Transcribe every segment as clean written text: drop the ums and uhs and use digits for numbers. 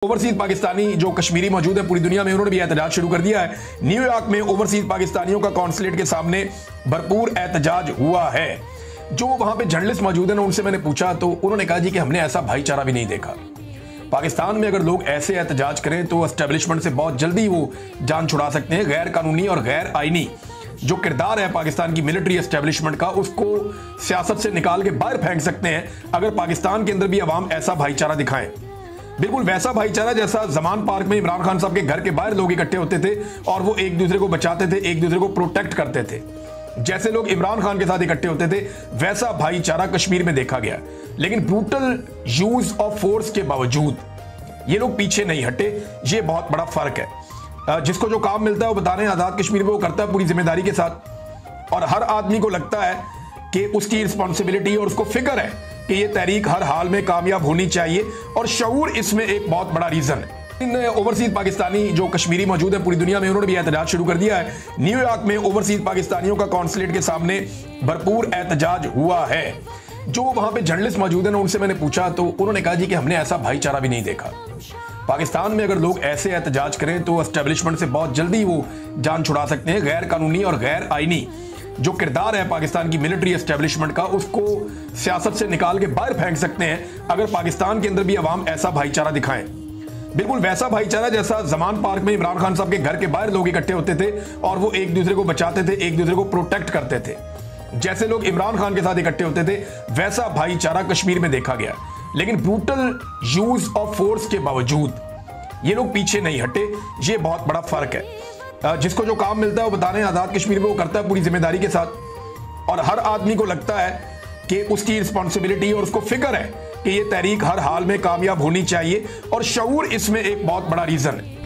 Overseas Pakistani जो कश्मीरी मौजूद है पूरी दुनिया में, उन्होंने भी एहतजाज शुरू कर दिया है। न्यूयॉर्क में ओवरसीज पाकिस्तानियों का कॉन्सुलेट के सामने भरपूर एहतजाज हुआ है। जो वहां पे जर्नलिस्ट मौजूद है ना, उनसे मैंने पूछा तो उन्होंने कहा जी कि हमने ऐसा भाईचारा भी नहीं देखा। पाकिस्तान में अगर लोग ऐसे एहतजाज करें तो एस्टेब्लिशमेंट से बहुत जल्दी वो जान छुड़ा सकते हैं। गैर कानूनी और गैर आईनी जो किरदार है पाकिस्तान की मिलिट्री एस्टेब्लिशमेंट का, उसको सियासत से निकाल के बाहर फेंक सकते हैं अगर पाकिस्तान के अंदर भी अवाम ऐसा भाईचारा दिखाएं। बिल्कुल वैसा भाईचारा जैसा जमान पार्क में इमरान खान साहब के घर के बाहर लोग इकट्ठे होते थे और वो एक दूसरे को बचाते थे, एक दूसरे को प्रोटेक्ट करते थे। जैसे लोग इमरान खान के साथ इकट्ठे होते थे वैसा भाईचारा कश्मीर में देखा गया। लेकिन ब्रूटल यूज ऑफ फोर्स के बावजूद ये लोग पीछे नहीं हटे। ये बहुत बड़ा फर्क है। जिसको जो काम मिलता है वो बता रहे हैं आजाद कश्मीर में वो करता है पूरी जिम्मेदारी के साथ, और हर आदमी को लगता है कि उसकी रिस्पॉन्सिबिलिटी और उसको फिक्र है कि ये तहरीक हर हाल में कामयाब होनी चाहिए, और शऊर इसमें एक बहुत बड़ा रीजन है। इन ओवरसीज पाकिस्तानी जो कश्मीरी मौजूद है पूरी दुनिया में, उन्होंने भी एहतजाज शुरू कर दिया है। न्यूयॉर्क में ओवरसीज पाकिस्तानियों का कॉन्सुलेट के सामने भरपूर एहतजाज हुआ है। जो वहां पे जर्नलिस्ट मौजूद है ना, उनसे मैंने पूछा तो उन्होंने कहा जी कि हमने ऐसा भाईचारा भी नहीं देखा। पाकिस्तान में अगर लोग ऐसे एहतजाज करें तो एस्टेब्लिशमेंट से बहुत जल्दी वो जान छुड़ा सकते हैं। गैर कानूनी और गैर आईनी जो किरदार है पाकिस्तान की मिलिट्री एस्टेब्लिशमेंट का, उसको सियासत से निकाल के बाहर फेंक सकते हैं अगर पाकिस्तान के अंदर भी अवाम ऐसा भाईचारा दिखाएं। बिल्कुल वैसा भाईचारा जैसा जमान पार्क में इमरान खान साहब के घर के बाहर लोग इकट्ठे होते थे और वो एक दूसरे को बचाते थे, एक दूसरे को प्रोटेक्ट करते थे। जैसे लोग इमरान खान के साथ इकट्ठे होते थे वैसा भाईचारा कश्मीर में देखा गया। लेकिन ब्रूटल यूज ऑफ फोर्स के बावजूद ये लोग पीछे नहीं हटे। ये बहुत बड़ा फर्क है। जिसको जो काम मिलता है वो बता रहे हैं आजाद कश्मीर में वो करता है पूरी जिम्मेदारी के साथ, और हर आदमी को लगता है कि उसकी रिस्पॉन्सिबिलिटी और उसको फिक्र है कि ये तहरीक हर हाल में कामयाब होनी चाहिए, और शऊर इसमें एक बहुत बड़ा रीजन है।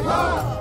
Yeah.